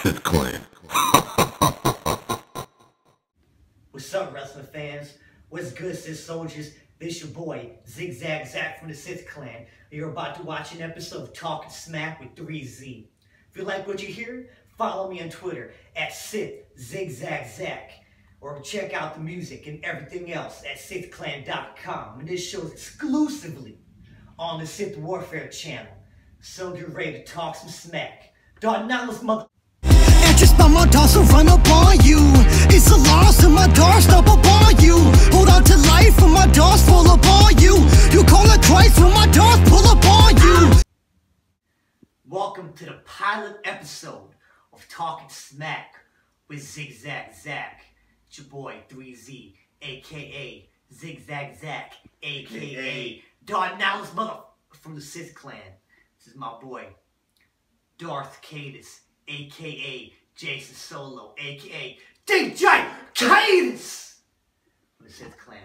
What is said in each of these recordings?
Sith Clan. What's up, wrestling fans? What's good, Sith soldiers? This your boy, Zig Zag Zach from the Sith Clan. You're about to watch an episode of Talkin' Smack with 3Z. If you like what you hear, follow me on Twitter at Zig Zag Zach. Or check out the music and everything else at SiTHwarfare.com. And this show's exclusively on the SiTHwarfare channel. So get ready to talk some smack. Darth mother. And just by my Darth will run up on you. It's a loss and my Darth stop up on you. Hold on to life when my Darth fall up on you. You call it Christ when my Darth pull up on you. Welcome to the pilot episode of Talkin' Smack with Zig Zag Zach. It's your boy 3Z, aka Zig Zag Zach, aka Darth mother from the Sith Clan. This is my boy Darth Kaedus, aka Jason Solo, aka DJ Kaedus from the Sith Clan.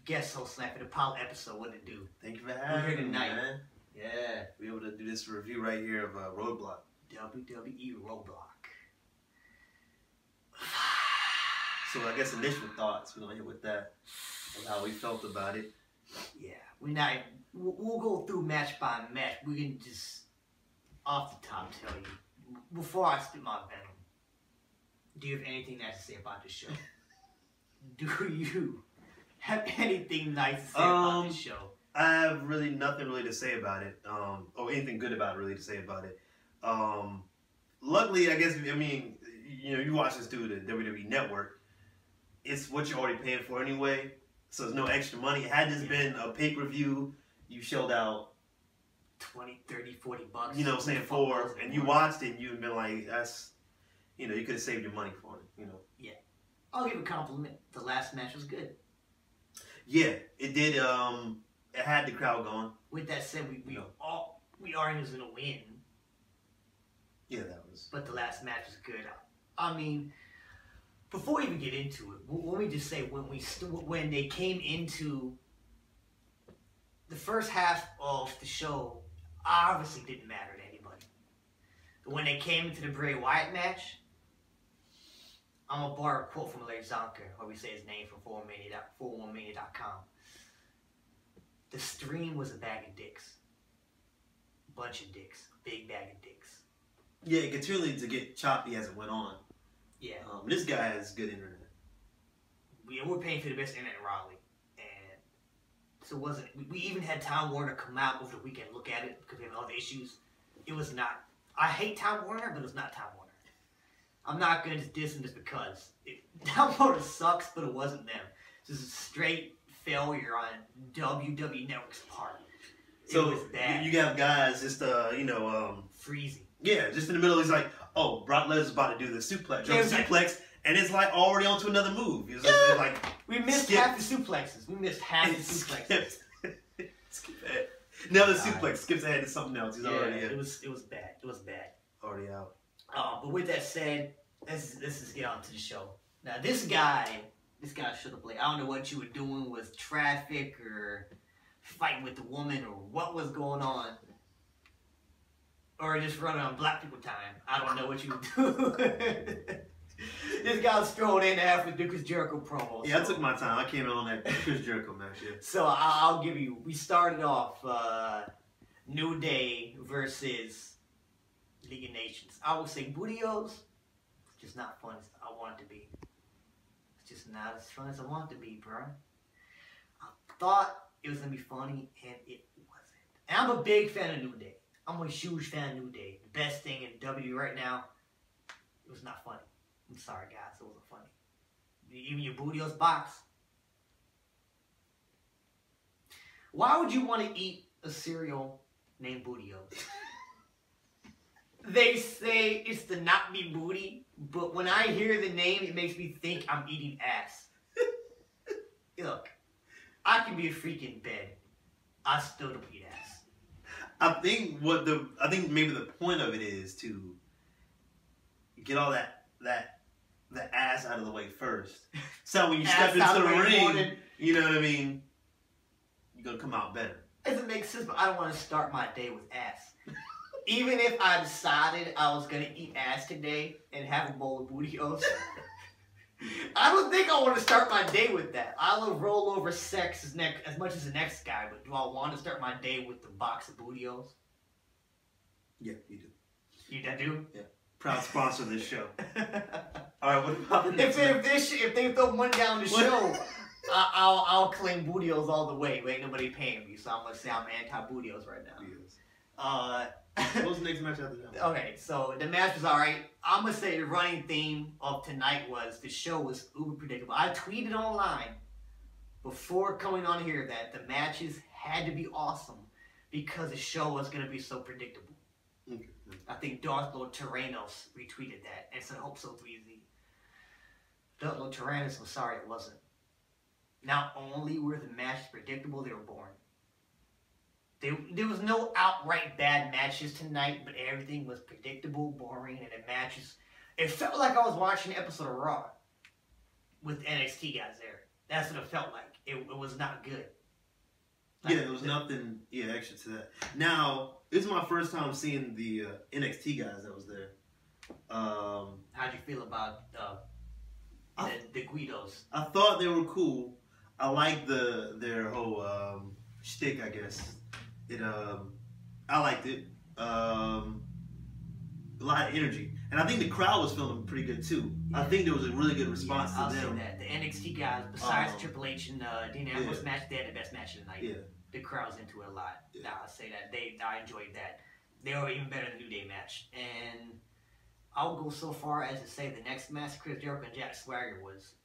Guest host tonight for the pilot episode. What it do? Thank you for having We're here me, tonight. man. Yeah. We able to do this review right here of Roadblock. WWE Roadblock. So I guess initial thoughts, we're gonna hit with that, of how we felt about it. Yeah, we'll go through match by match. We can just off the top tell you before I spit my venom. Do you have anything nice to say about this show? Do you have anything nice to say about this show? I have really nothing really to say about it, or anything good about it really to say about it. Luckily, I guess, I mean, you know, you watch this through the WWE Network. It's what you're already paying for anyway, so there's no extra money. Had this been a pay-per-view, you shelled out 20, 30, 40 bucks. You know what I'm saying, for, and you watched it and you'd been like, that's, you know, you could have saved your money for it, you know. Yeah. I'll give a compliment. The last match was good. Yeah, it did, it had the crowd going. With that said, we already was going to win. Yeah, that was. But the last match was good. I mean, before we even get into it, let me just say when they came into the first half of the show, obviously didn't matter to anybody. But when they came into the Bray Wyatt match, I'm gonna borrow a quote from Larry Zonka, or we say his name from 411mania.com. The stream was a bag of dicks. Bunch of dicks. Big bag of dicks. Yeah, it continued to get choppy as it went on. Yeah. This guy has good internet. We're paying for the best internet in Raleigh. And so it wasn't, we even had Time Warner come out over the weekend, look at it, because we have other issues. It was not, I hate Time Warner, but it was not Time Warner. I'm not going to diss them just because. Time Warner sucks, but it wasn't them. It's just a straight failure on WWE Network's part. It So was bad. you have guys just, you know, freezing. Yeah, just in the middle, he's like, oh, Brock Lesnar's about to do the suplex, and it's like already onto another move. It's like we missed half the suplexes. We missed half the suplexes. Skip ahead. Now the suplex skips ahead to something else. He's already in. It was bad. It was bad. Already out. But with that said, let's just get on to the show. Now this guy should have played. I don't know what you were doing with traffic or fighting with the woman or what was going on. Or just running on black people time. I don't know what you do. This guy was thrown in after the Chris Jericho promo. Yeah, I took my time. I came in on that Chris Jericho match, yeah. So I'll give you, we started off New Day versus League of Nations. I would say Budios, it's just not fun as I want it to be. It's just not as fun as I want it to be, bro. I thought it was going to be funny, and it wasn't. And I'm a big fan of New Day. I'm a huge fan of New Day. The best thing in W right now, it was not funny. I'm sorry, guys, it wasn't funny. Even your Budios box. Why would you want to eat a cereal named Budios? They say it's to not be booty, but when I hear the name, it makes me think I'm eating ass. Look, I can be a freak in bed. I still don't eat ass. I think maybe the point of it is to get all that ass out of the way first. So when you step into the ring, you know what I mean, you're gonna come out better. Doesn't make sense, but I don't want to start my day with ass. Even if I decided I was gonna eat ass today and have a bowl of bootios, I don't think I want to start my day with that. I love roll over sex as much as the next guy, but do I want to start my day with the box of bootios? Yeah, you do. You do? Yeah. Proud sponsor of this show. All right, what about the next if they throw money down the show, I'll claim bootios all the way. Ain't nobody paying me, so I'm gonna say I'm anti-bootios right now. What was the next match after that? Okay, so the match was alright. I'm gonna say the running theme of tonight was the show was uber predictable. I tweeted online before coming on here that the matches had to be awesome because the show was gonna be so predictable. Okay. I think Darth Lord Tyrannos retweeted that and said, "Hope so 3Z." Darth Lord Tyrannos was sorry it wasn't. Not only were the matches predictable, they were boring. There was no outright bad matches tonight, but everything was predictable, boring, and the matches. It felt like I was watching an episode of Raw with NXT guys there. That's what it felt like. It was not good. Like, yeah, there was nothing extra to that. Now, this is my first time seeing the NXT guys that was there. How'd you feel about the Guidos? I thought they were cool. I liked their whole shtick, I guess. I liked it. A lot of energy, and I think the crowd was feeling pretty good too. Yeah. I think there was a really good response to them. I'll say that the NXT guys, besides Triple H and Dean Ambrose match, they had the best match of the night. Yeah, the crowd's into it a lot. Yeah. I'll say that I enjoyed that. They were even better than the New Day match, and I'll go so far as to say the next match, Chris Jericho and Jack Swagger was.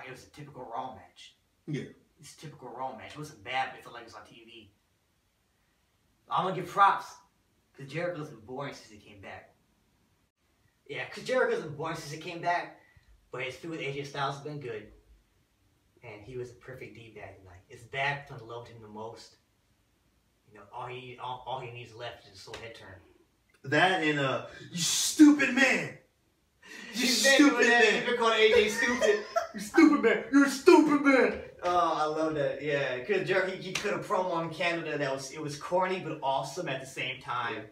It was a typical Raw match. Yeah, it's a typical Raw match. It wasn't bad, but it felt like it was on TV. I'm gonna give props, because Jericho's been boring since he came back. Yeah, because Jericho's been boring since he came back, but his feud with AJ Styles has been good. And he was a perfect D-bag tonight. It's back when I loved him the most. You know, all he needs left is a slow head turn. That and you stupid man! You stupid man! You're calling AJ stupid. You stupid man! You're a stupid man! Oh, I love that. Yeah, because he could have promo in Canada it was corny but awesome at the same time.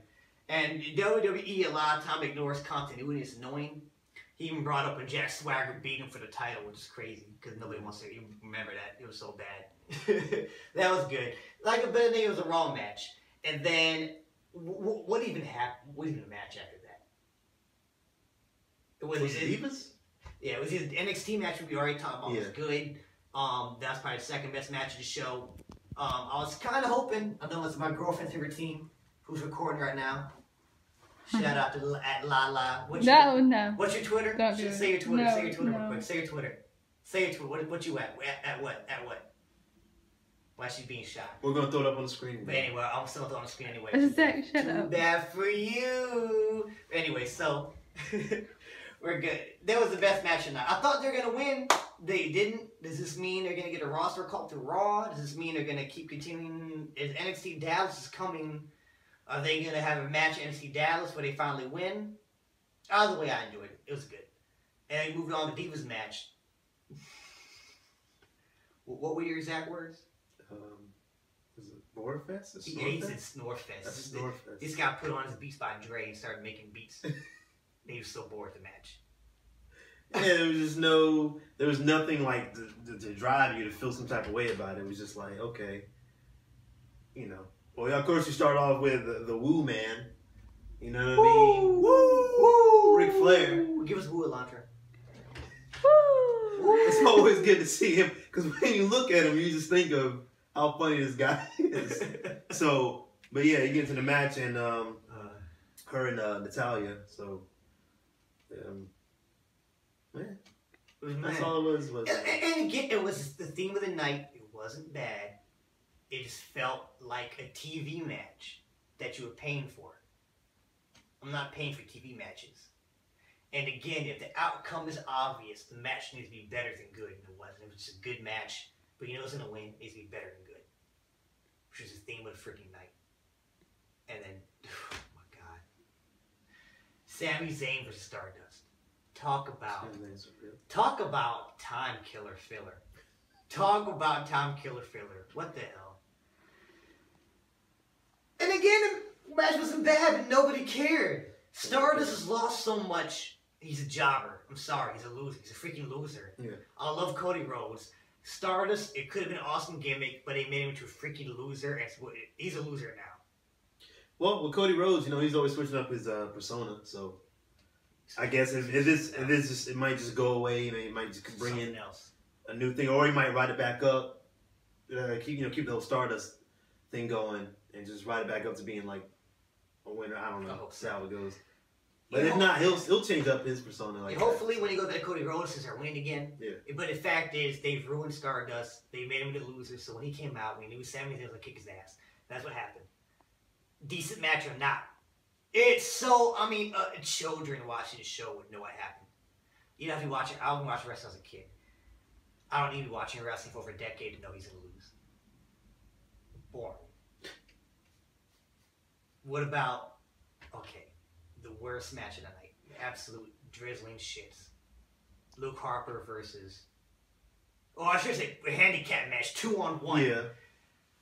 And WWE a lot of time ignores continuity. It's annoying. He even brought up when Jack Swagger beat him for the title, which is crazy because nobody wants to even remember that. It was so bad. That was good. Like a better thing, it was a Raw match. And then what even happened? What even a match after that? Was it Divas? Yeah, it was the NXT match we already talked about. It was good. That's probably the second best match of the show. I was kind of hoping, I know it's my girlfriend's favorite team, who's recording right now. Shout out to Lala. What's your Twitter? Say your Twitter. Say your Twitter real quick. Say your Twitter. Say your Twitter. What you at? At what? At what? Why she's being shy? We're gonna throw it up on the screen. But anyway, I'm still gonna throw it on the screen anyway. Zach, shut up. Too bad for you. Anyway, so we're good. That was the best match tonight. I thought they were gonna win. They didn't. Does this mean they're gonna get a roster called to Raw? Does this mean they're gonna keep continuing? Is NXT Dallas is coming? Are they gonna have a match at NXT Dallas where they finally win? Either way, I enjoyed it. It was good. And moving on to Divas match. What were your exact words? Is it Snorefest? Yeah, he said Snorefest. That's Snorefest. This got put on his beats by Dre and started making beats. He was so bored with the match. Yeah, there was nothing like to drive you to feel some type of way about it. It was just like, okay, you know. Well, of course you start off with the Woo Man. You know what I mean? Woo! Woo! Ric Flair. Give us Woo Elantra. Woo! It's always good to see him because when you look at him, you just think of how funny this guy is. So, but yeah, you get into the match and her and Natalia. So, man, that's all it was. And again, it was the theme of the night. It wasn't bad. It just felt like a TV match that you were paying for. I'm not paying for TV matches. And again, if the outcome is obvious, the match needs to be better than good. And it wasn't. It was just a good match. But you know what's going to win? It needs to be better than good. Which is the theme of the freaking night. And then, oh my God. Sami Zayn versus Stardust. Talk about time killer filler. Talk about time killer filler. What the hell? And again, Match wasn't bad, but nobody cared. Stardust has lost so much. He's a jobber. I'm sorry, he's a loser. He's a freaking loser. Yeah. I love Cody Rhodes. Stardust, it could have been an awesome gimmick, but they made him into a freaking loser, and he's a loser now. Well, with Cody Rhodes, you know, he's always switching up his persona, so I guess it might just go away. You know, he might just bring in a new thing, or he might ride it back up. Keep the whole Stardust thing going, and just ride it back up to being like a winner. I don't know. See how it goes. But if not, he'll change up his persona. Like hopefully, when he goes back to Cody Rhodes, he'll start winning again. Yeah. But the fact is, they've ruined Stardust. They made him the loser. So when he came out, we knew Sami Zayn was gonna kick his ass. That's what happened. Decent match or not, it's so. I mean, children watching the show would know what happened. You know, if you watch it, I was watching wrestling as a kid. I don't need to be watching wrestling for over a decade to know he's gonna lose. Boring. What about? Okay. The worst match of the night. Absolute drizzling shits. Luke Harper versus... Oh, I should say a handicap match. 2-on-1. Yeah.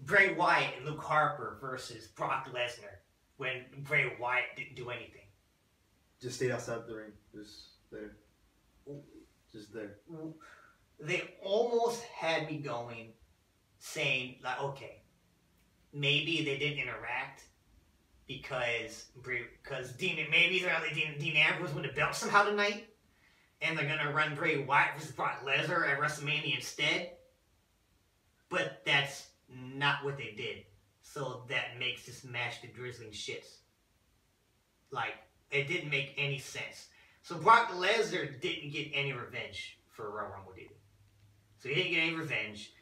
Bray Wyatt and Luke Harper versus Brock Lesnar. When Bray Wyatt didn't do anything. Just stayed outside the ring. Just there. Just there. They almost had me going, saying, like, okay, maybe they didn't interact. Because Dean Ambrose won the belt somehow tonight, and they're gonna run Bray Wyatt versus Brock Lesnar at WrestleMania instead. But that's not what they did. So that makes this match the drizzling shits. Like, it didn't make any sense. So Brock Lesnar didn't get any revenge for Royal Rumble, did he? So he didn't get any revenge.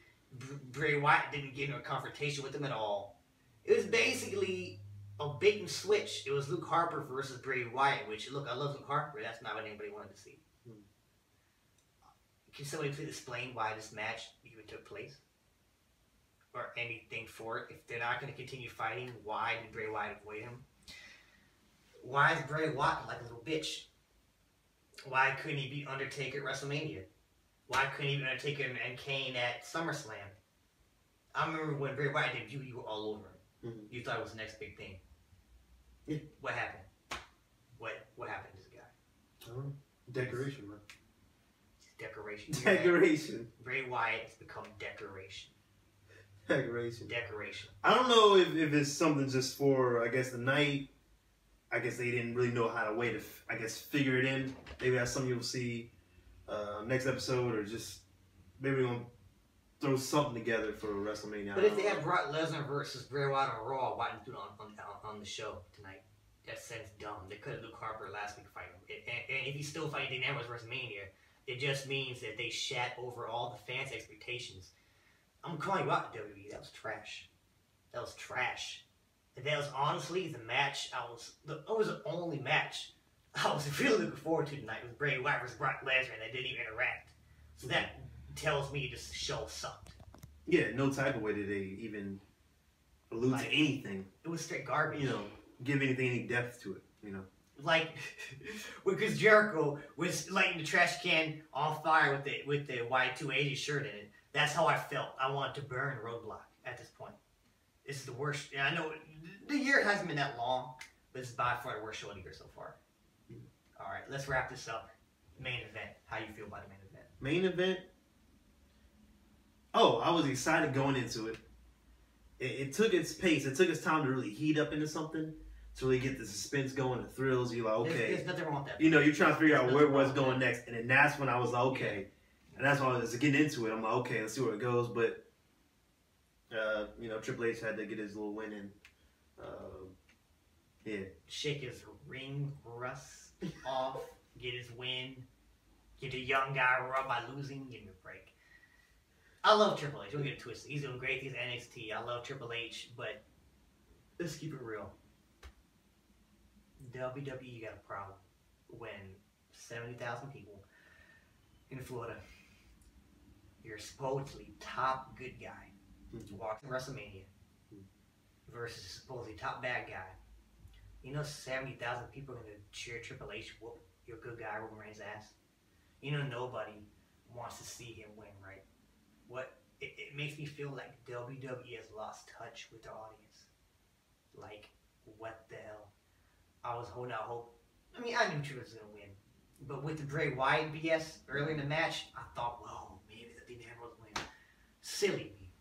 Bray Wyatt didn't get into a confrontation with him at all. It was basically a bait and switch. It was Luke Harper versus Bray Wyatt, which, look, I love Luke Harper. That's not what anybody wanted to see. Can somebody please explain why this match even took place? Or anything for it? If they're not going to continue fighting, why did Bray Wyatt avoid him? Why is Bray Wyatt like a little bitch? Why couldn't he be Undertaker at WrestleMania? Why couldn't he be Undertaker and Kane at SummerSlam? I remember when Bray Wyatt debuted, you were all over him. You thought it was the next big thing. Yeah. What happened? What happened to this guy? Decoration, man. Decoration. Decoration. Bray Wyatt has become decoration. Decoration. Decoration. I don't know if it's something just for, I guess, the night. I guess they didn't really know how to figure it in. Maybe that's something you'll see next episode, or just maybe we're going to throw something together for WrestleMania. But if they have Brock Lesnar versus Bray Wyatt on Raw, why didn't they do it on the show tonight? That sounds dumb. They could have Luke Harper last week fighting him. And if he's still fighting Dean Ambrose versus Mania, it just means that they shat over all the fans' expectations. I'm calling you out, WWE. That was trash. That was trash. And that was honestly the match it was the only match I was really looking forward to tonight, was Bray Wyatt versus Brock Lesnar, and they didn't even interact. So that tells me this show sucked. Yeah, no type of way did they even allude to anything. It was straight garbage. You know, give anything any depth to it, you know. Like, because Jericho was lighting the trash can on fire with the Y280 shirt in it. That's how I felt. I wanted to burn Roadblock at this point. This is the worst. And I know the year hasn't been that long, but this is by far the worst show of the year so far. All right, let's wrap this up. Main event. How you feel about the main event? Main event? Oh, I was excited going into it. It took its pace. It took its time to really heat up into something, to really get the suspense going, the thrills. You're like, okay. There's nothing wrong with that. You know, you're trying to figure out what's going next. And then that's when I was like, okay. And that's when I was getting into it. I'm like, okay, let's see where it goes. But, you know, Triple H had to get his little win in. Yeah. Shake his ring rust off, get his win, get a young guy rub by losing, give him a break. I love Triple H. Don't get it twisted. He's doing great. He's NXT. I love Triple H, but let's keep it real. WWE got a problem when 70,000 people in Florida, your supposedly top good guy, walks in WrestleMania versus supposedly top bad guy. You know 70,000 people are going to cheer Triple H whoop your good guy Roman Reigns' ass? You know nobody wants to see him win, right? It makes me feel like WWE has lost touch with their audience. Like, what the hell? I was holding out hope. I mean, I knew Triple H was going to win. But with the Bray Wyatt BS early in the match, I thought, whoa, maybe the Dean Ambrose win. Silly me.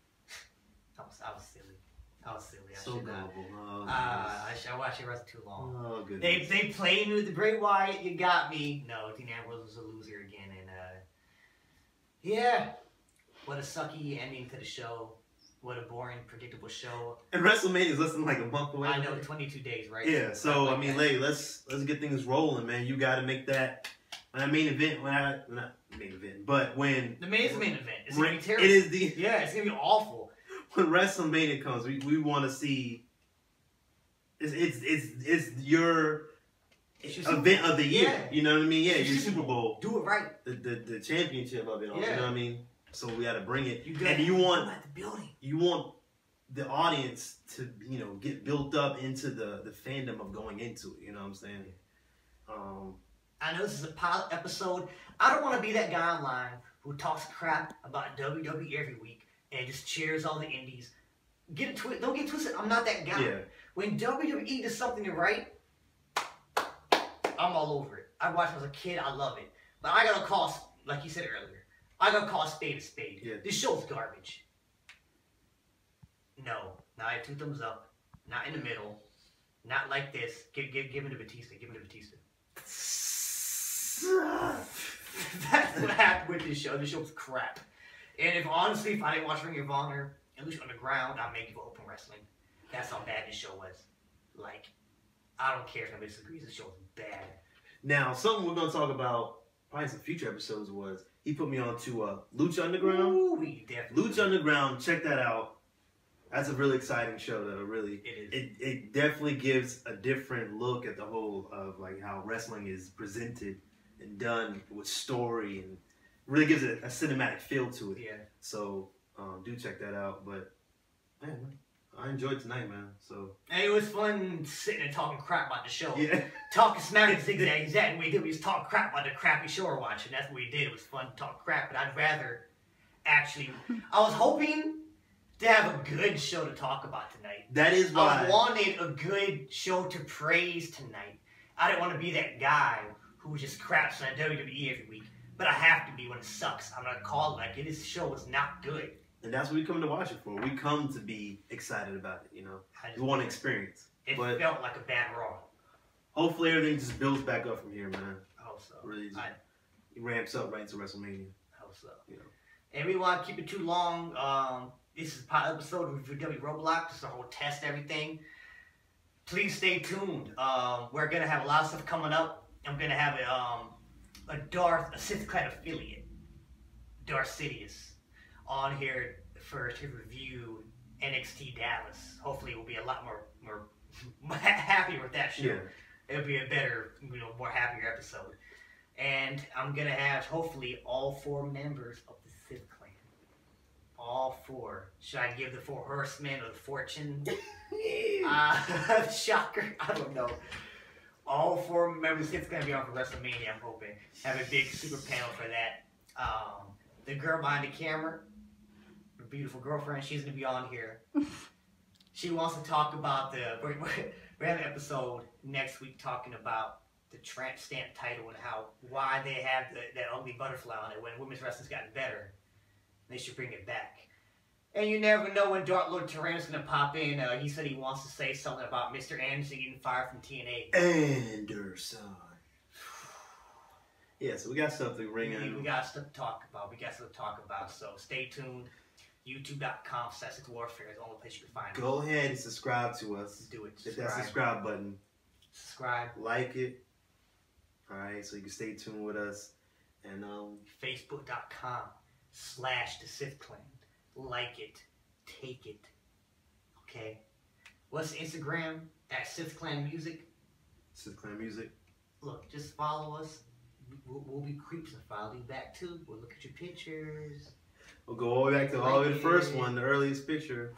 I was silly. I was silly. So gullible. Oh, I watched it rest too long. Oh, goodness. They played me with the Bray Wyatt. You got me. No, Dean Ambrose was a loser again. And, yeah. What a sucky ending to the show. What a boring, predictable show. And WrestleMania is less than like a month away. I know, 22 days, right? Yeah, so I mean, let's get things rolling, man. You got to make that main event. Not main event, but when the main event, it's gonna be terrible. It is it's gonna be awful. When WrestleMania comes, we want to see. It's your event of the year. Yeah. You know what I mean? Yeah, your Super Bowl. Do it right. The championship of it all. Yeah. You know what I mean? So we got to bring it. You want at the building. You want the audience to, get built up into the fandom of going into it. You know what I'm saying? I know this is a pilot episode. I don't want to be that guy online who talks crap about WWE every week and just cheers all the indies. Don't get twisted. I'm not that guy. Yeah. When WWE does something right, I'm all over it. I watched it as a kid. I love it. But I gotta call, like you said earlier, I gotta call a spade a spade. Yeah. This show's garbage. No. Now I have 2 thumbs up. Not in the middle. Not like this. Give it to Batista. Give it to Batista. That's what happened with this show. This show was crap. And if I didn't watch Ring of Honor, at least Underground, I'd make it for Open Wrestling. That's how bad this show was. Like, I don't care if anybody disagrees. This show was bad. Now, something we're gonna talk about probably some future episodes was he put me on to Lucha Underground. Ooh, we definitely Lucha Underground, check that out. That's a really exciting show though, really. It is. It definitely gives a different look at the whole of like how wrestling is presented and done with story, and really gives it a cinematic feel to it. Yeah. So do check that out. But man, I enjoyed tonight, man. So and it was fun sitting and talking crap about the show. Yeah. Talking smack with Zig Zag Zach. We was talking crap about the crappy show we're watching. That's what we did. It was fun to talk crap, but I'd rather actually. I was hoping to have a good show to talk about tonight. That is why I wanted a good show to praise tonight. I didn't want to be that guy who just craps on WWE every week, but I have to be when it sucks. I'm gonna call it like it. This show was not good. And that's what we come to watch it for. We come to be excited about it, We want to experience. It felt like a bad Raw. Hopefully everything just builds back up from here, man. I hope so. Really just ramps up right into WrestleMania. I hope so. And we want to keep it too long. This is a pilot episode of WWE Roadblock. This is a whole test, everything. Please stay tuned. We're going to have a lot of stuff coming up. I'm going to have a Sith Clan affiliate, Darth Sidious, on here to review NXT Dallas. Hopefully we'll be a lot more happier with that show. Yeah. It'll be a better, more happier episode. And I'm going to have, hopefully, all 4 members of the Sith Clan. All 4. Should I give the 4 Horsemen or the Fortune? Shocker. I don't know. All 4 members of the Sith Clan be on for WrestleMania, I'm hoping. Have a big super panel for that. The girl behind the camera, her beautiful girlfriend, she's going to be on here. She wants to talk about we're having an episode next week talking about the tramp stamp title and why they have that ugly butterfly on it when women's wrestling's gotten better. They should bring it back. And you never know when Dark Lord Tyranno's going to pop in. He said he wants to say something about Mr. Anderson getting fired from TNA. Anderson. Yeah, so we got stuff to ring in. We got stuff to talk about. So stay tuned. YouTube.com/SiTHwarfare is the only place you can find it. Go ahead and subscribe to us. Do it. Hit that subscribe button. Subscribe. Like it. Alright, so you can stay tuned with us. And Facebook.com/The Sith Clan. Like it. Take it. Okay? What's the Instagram? @Sith Clan Music. Sith Clan Music. Look, just follow us. We'll be creeps and follow you back too. We'll look at your pictures. We'll go all the way back to the first one, the earliest picture.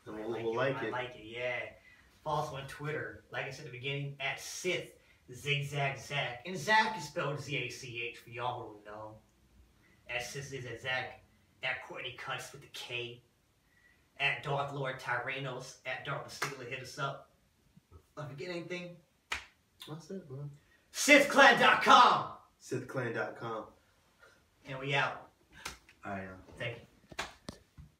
And we'll like it. I like it, yeah. Follow us on Twitter. Like I said at the beginning, @Sith Zig Zag Zach. And Zach is spelled Z-A-C-H for y'all who know. @Sith Zig Zag Zach. @Courtney Cuts with the K. @Darth Lord Tyrannos. @Darth Steeler. Hit us up. I forget anything? That's it, bro. SiTHclan.com. SiTHclan.com. And we out. All right.